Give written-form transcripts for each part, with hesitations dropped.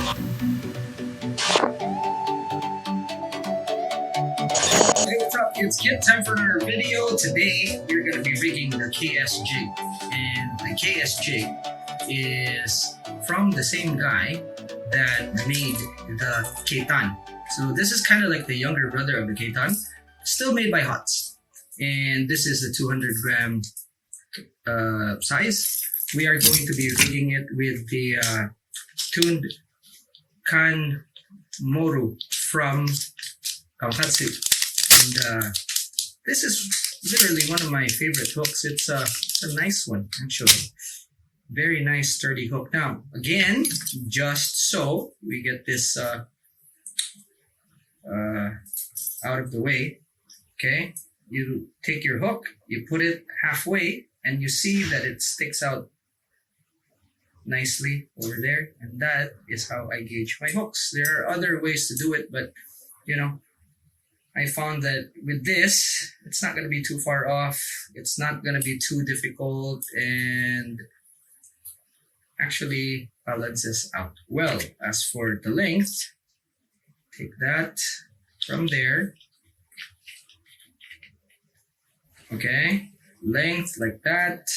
Hey, what's up? It's Kit. Time for another video. Today we're going to be rigging the KS Jig, and the KS Jig is from the same guy that made the K-Tan. So this is kind of like the younger brother of the K-Tan, still made by HOTS, and this is the 200 gram size. We are going to be rigging it with the tuned Kan Moru from Kamakatsu. And this is literally one of my favorite hooks. It's a nice one, actually. Very nice, sturdy hook. Now, again, just so we get this out of the way, okay? You take your hook, you put it halfway, and you see that it sticks out nicely over there. And that is how I gauge my hooks. There are other ways to do it, but, you know, I found that with this, it's not going to be too far off. It's not going to be too difficult, and actually balances out well. As for the length, take that from there. Okay, length like that.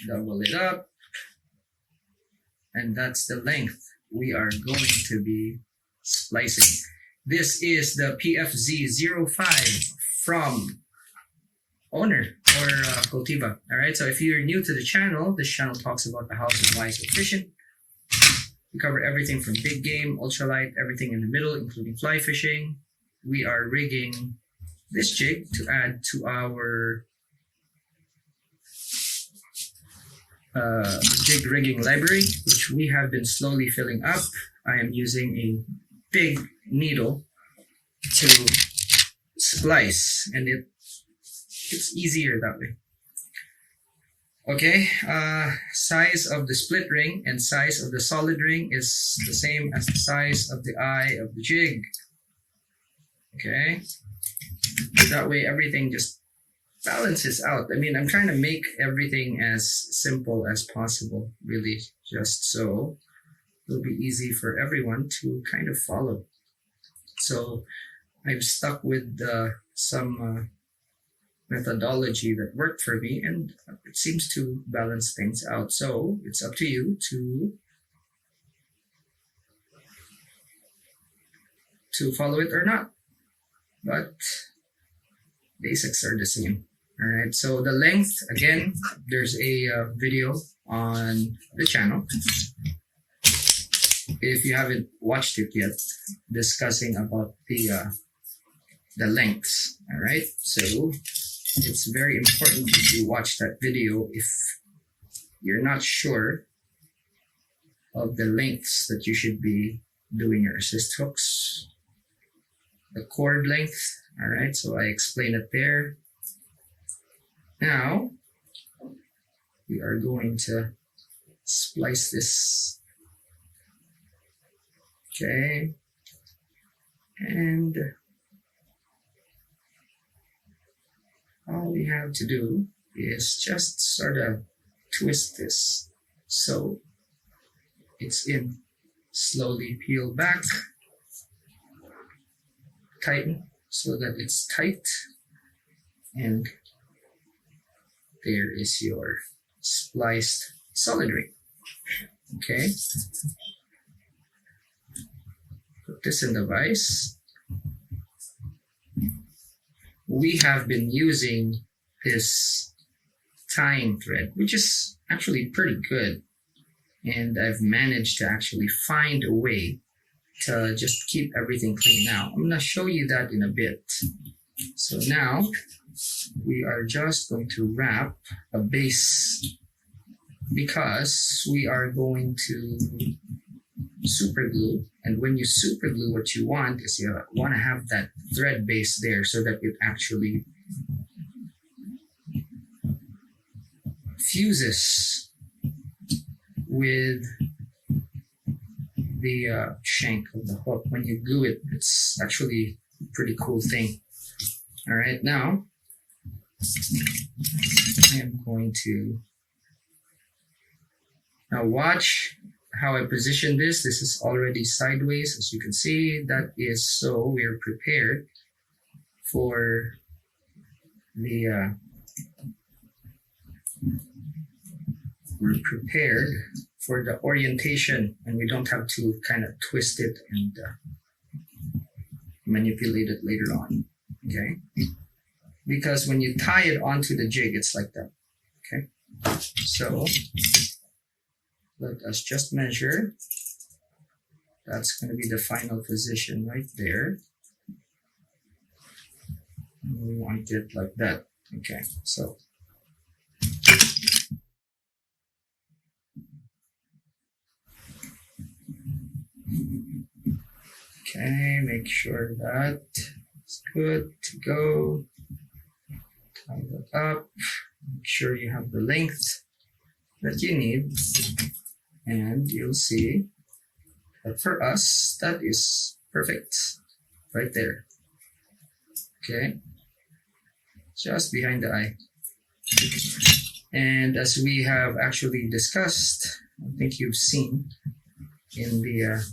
Double it up. And that's the length we are going to be splicing. This is the PFZ05 from owner or Cultiva. All right, so if you're new to the channel, this channel talks about the hows and whys of fishing. We cover everything from big game, ultralight, everything in the middle, including fly fishing. We are rigging this jig to add to our jig rigging library, which we have been slowly filling up. I am using a big needle to splice, and it's easier that way. Okay, size of the split ring and size of the solid ring is the same as the size of the eye of the jig. Okay, that way everything just balances out. I mean, I'm trying to make everything as simple as possible, really, just so it'll be easy for everyone to kind of follow. So I've stuck with some methodology that worked for me, and it seems to balance things out. So it's up to you to follow it or not, but basics are the same. All right, so the length, again, there's a video on the channel if you haven't watched it yet, discussing about the lengths. All right, so it's very important that you watch that video if you're not sure of the lengths that you should be doing your assist hooks. The cord length, all right, so I explain it there. Now we are going to splice this. Okay, and all we have to do is just sort of twist this so it's in. Slowly peel back, tighten so that it's tight, and there is your spliced solid ring. Okay, put this in the vise. We have been using this tying thread, which is actually pretty good, and I've managed to actually find a way to just keep everything clean. Now I'm going to show you that in a bit. So now we are just going to wrap a base, because we are going to super glue, and when you super glue, what you want is you want to have that thread base there so that it actually fuses with the shank of the hook. When you glue it, it's actually a pretty cool thing. All right, now I am going to now watch how I position this. This is already sideways, as you can see. That is so we're prepared for the orientation, and we don't have to kind of twist it and manipulate it later on. Okay, because when you tie it onto the jig, it's like that. Okay, so let us just measure. That's going to be the final position right there. We want it like that. Okay, so okay, make sure that it's good to go. Tie that up. Make sure you have the length that you need, and you'll see that for us, that is perfect right there. Okay, just behind the eye. And as we have actually discussed, I think you've seen in the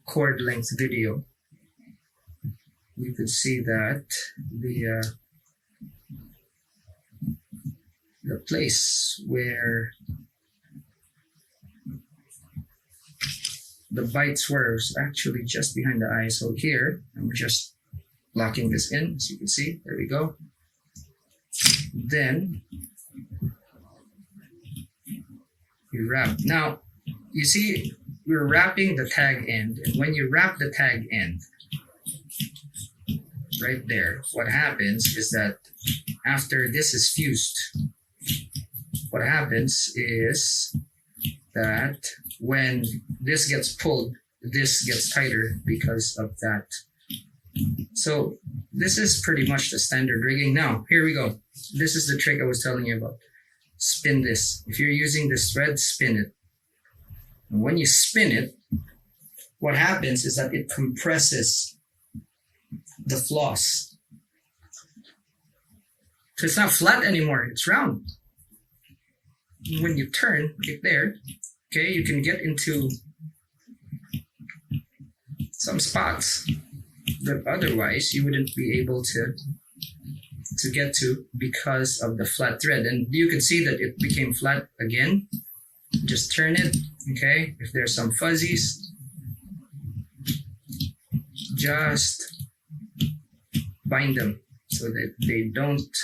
cord length video, you could see that the place where the bites were was actually just behind the eye. So here, I'm just locking this in, as you can see. There we go. Then you wrap. Now, you see, we're wrapping the tag end, and when you wrap the tag end right there, what happens is that after this is fused, what happens is that when this gets pulled, this gets tighter because of that. So this is pretty much the standard rigging. Now, here we go. This is the trick I was telling you about. Spin this. If you're using this thread, spin it. And when you spin it, what happens is that it compresses the floss. So it's not flat anymore, it's round. When you turn right there, okay, you can get into some spots that otherwise you wouldn't be able to get to because of the flat thread. And you can see that it became flat again. Just turn it, okay? If there's some fuzzies, just bind them so that they don't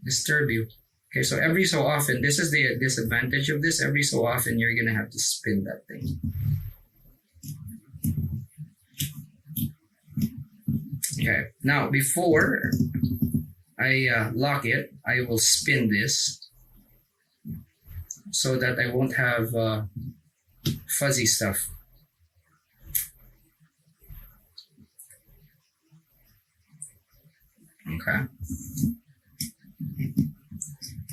disturb you. Okay, so every so often, this is the disadvantage of this, every so often you're gonna have to spin that thing. Okay, now before I lock it, I will spin this so that I won't have fuzzy stuff. Okay.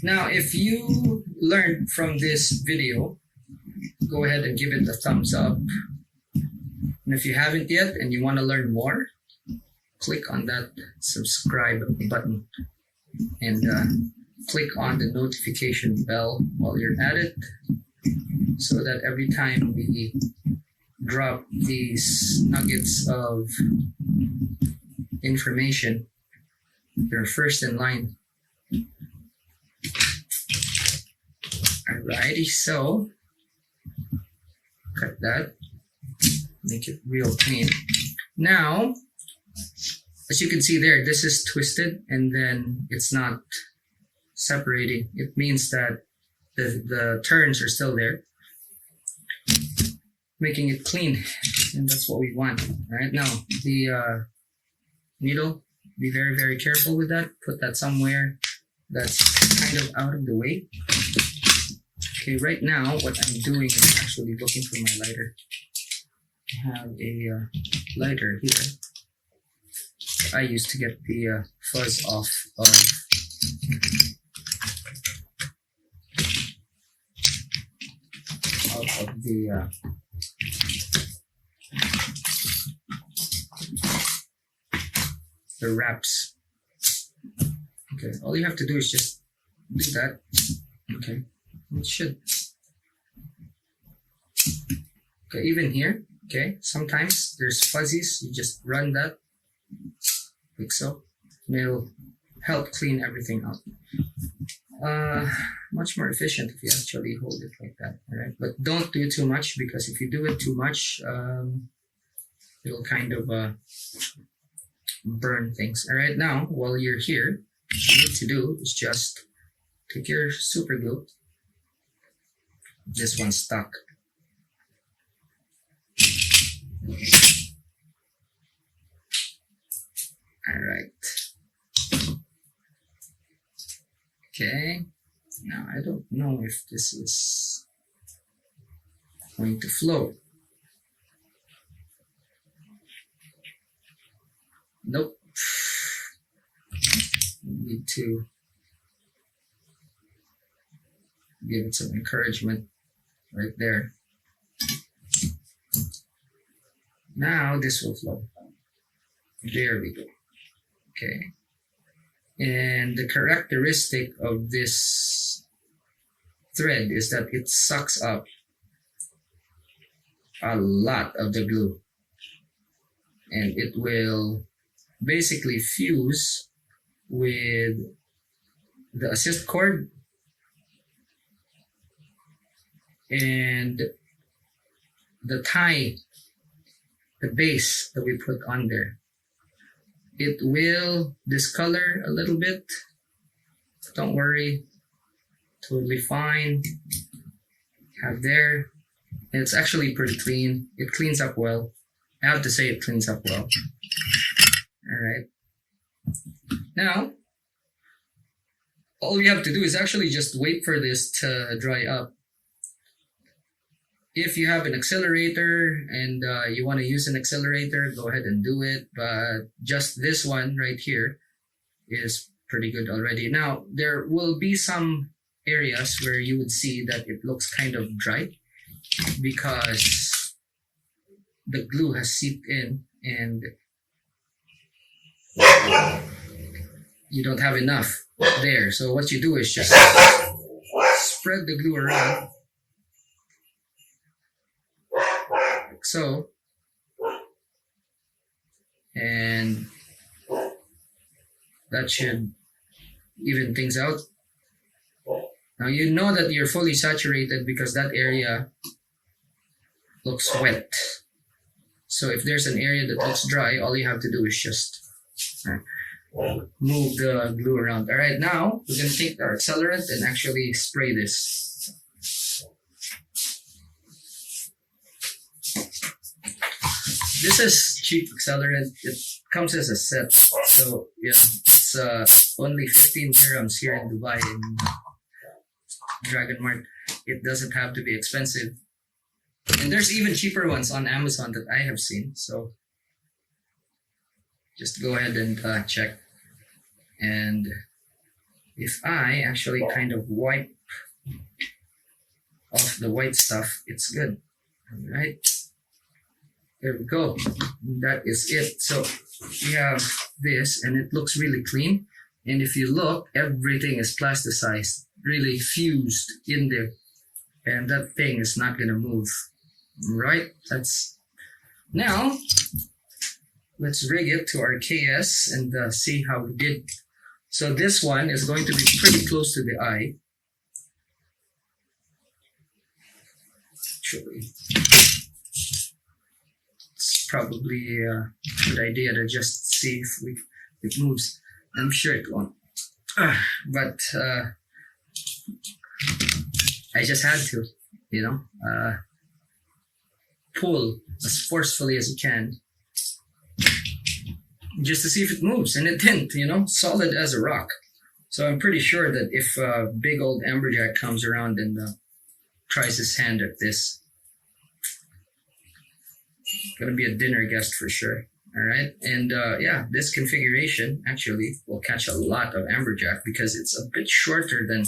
Now, if you learned from this video, go ahead and give it a thumbs up. And if you haven't yet and you want to learn more, click on that subscribe button and click on the notification bell while you're at it, so that every time we drop these nuggets of information, you're first in line. Alrighty, so cut that, make it real clean. Now, as you can see there, this is twisted and then it's not separating. It means that the turns are still there, making it clean, and that's what we want. Right now, the needle, be very, very careful with that. Put that somewhere that's kind of out of the way. Okay, right now, what I'm doing is actually looking for my lighter. I have a lighter here I use to get the fuzz off of the wraps. Okay, all you have to do is just do that. Okay, it should. Okay, even here, okay, sometimes there's fuzzies. You just run that like so, and it'll help clean everything up. Much more efficient if you actually hold it like that. All right, but don't do too much, because if you do it too much, it'll kind of burn things. All right, now while you're here, what you need to do is just take your super glue. This one's stuck. All right. Okay. Now I don't know if this is going to flow. Nope. Need to give it some encouragement right there. Now this will flow. There we go. Okay. And the characteristic of this thread is that it sucks up a lot of the glue, and it will basically fuse with the assist cord and the tie, the base that we put on there. It will discolor a little bit. Don't worry, totally fine. Have there. It's actually pretty clean. It cleans up well. I have to say it cleans up well. All right. Now, all you have to do is actually just wait for this to dry up. If you have an accelerator and you want to use an accelerator, go ahead and do it. But just this one right here is pretty good already. Now, there will be some areas where you would see that it looks kind of dry because the glue has seeped in and you don't have enough there. So what you do is just spread the glue around like so, and that should even things out. Now you know that you're fully saturated because that area looks wet. So if there's an area that looks dry, all you have to do is just move the glue around. All right, now we're going to take our accelerant and actually spray this. This is cheap accelerant. It comes as a set. So yeah, it's only 15 dirhams here in Dubai in Dragon Mart. It doesn't have to be expensive. And there's even cheaper ones on Amazon that I have seen. So just go ahead and check. And if I actually kind of wipe off the white stuff, it's good. All right. There we go. That is it. So we have this and it looks really clean. And if you look, everything is plasticized, really fused in there. And that thing is not going to move. Right? That's now let's rig it to our KS and see how we did. So this one is going to be pretty close to the eye. Actually, it's probably a good idea to just see if it moves. I'm sure it won't. But I just had to, you know, pull as forcefully as you can just to see if it moves, and it didn't, you know, solid as a rock. So I'm pretty sure that if a big old amberjack comes around and tries his hand at this, gonna be a dinner guest for sure. All right, and yeah, this configuration actually will catch a lot of amberjack because it's a bit shorter than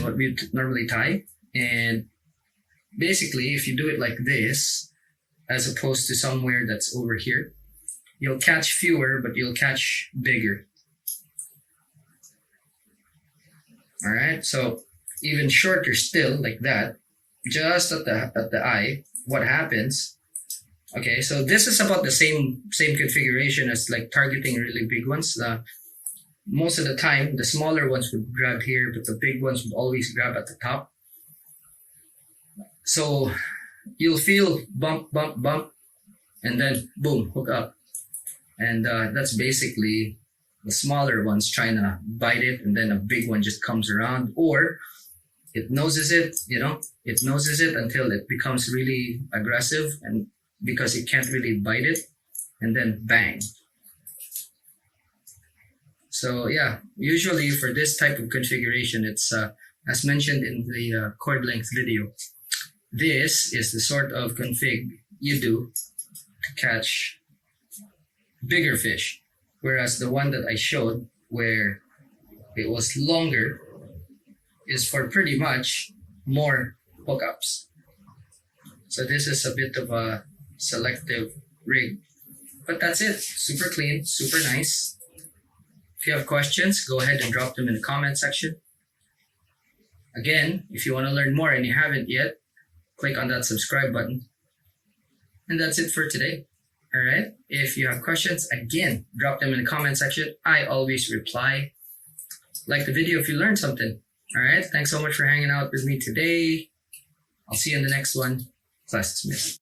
what we normally tie. And basically, if you do it like this, as opposed to somewhere that's over here, you'll catch fewer, but you'll catch bigger. All right, so even shorter still, like that, just at the eye. What happens? Okay, so this is about the same configuration as like targeting really big ones. Most of the time, the smaller ones would grab here, but the big ones would always grab at the top. So you'll feel bump, bump, bump, and then boom, hook up. And that's basically the smaller ones trying to bite it, and then a big one just comes around, or it noses it, it noses it until it becomes really aggressive, and because it can't really bite it, and then bang. So yeah, usually for this type of configuration, it's as mentioned in the cord length video, this is the sort of config you do to catch bigger fish, whereas the one that I showed where it was longer is for pretty much more hookups. So this is a bit of a selective rig, but that's it. Super clean, super nice. If you have questions, go ahead and drop them in the comment section. Again, if you want to learn more and you haven't yet, click on that subscribe button. And that's it for today. All right. If you have questions, again, drop them in the comment section. I always reply. Like the video if you learned something. All right. Thanks so much for hanging out with me today. I'll see you in the next one. Class dismissed.